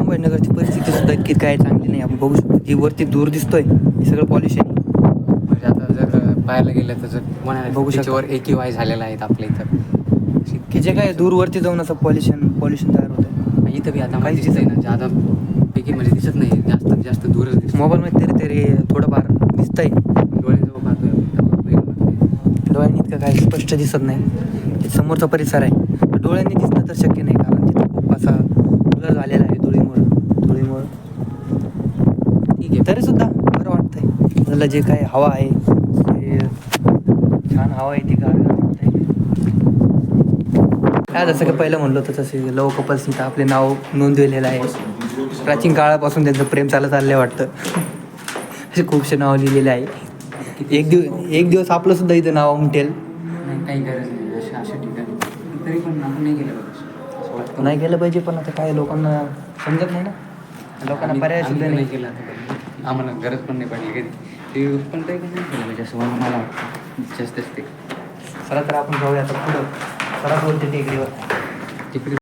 संभाजीनगरची परिस्थिती सुद्धा इतकी काय चांगली नाही. आपण बघू शकतो जी वरती दूर दिसतोय हे सगळं पॉल्युशन. म्हणजे आता जर पाहायला गेलं तर जर म्हणायला बघू शकता. त्याच्यावर AQI झालेला आहेत आपल्या इथं. की जे काय दूरवरती जाऊन असं पॉल्युशन तयार होतं. इथं बी आता काहीच दिसत ना ज्यादा पैकी म्हणजे दिसत नाही, जास्त दूरच दिसत. मोबाईलमध्ये तरी थोडंफार दिसतंय, डोळ्यांजवळ पाहतोय डोळ्यांनी इतकं काय स्पष्ट दिसत नाही. ते समोरचा परिसर आहे, डोळ्यांनी दिसणं तर शक्य नाही कारण तिथं खूप असा ब्लर झालेला आहे धुळीमुळं. ठीक आहे. तरी सुद्धा बरं वाटतंय. त्याला जे काय हवा आहे ते छान हवा आहे, ती गार वाटतंय. काय जसं की पहिलं म्हणलं होतं तसे लव कपल्सनी आपले नाव नोंदवलेलं आहे. प्राचीन काळापासून त्यांचं प्रेम चाललं वाटतं. असे खूपसे नाव लिहिलेले आहे. एक दिवस आपलं सुद्धा इथं नाव उमटेल. नाही, काही गरज नाही अशा ठिकाणी. तरी पण आपण नाही गेलं पाहिजे असं वाटतं. नाही गेलं पाहिजे, पण आता काय लोकांना समजत नाही ना. लोकांना पर्याय सुद्धा नाही नाही. केलं आता. आम्हाला गरज पण नाही पडली कधी ते पण काही नाही केलं पाहिजे असं मला वाटतं. जास्त ते चला तर आपण जाऊया आता पुढं. चला बोलते टेकडीवर. तिकडे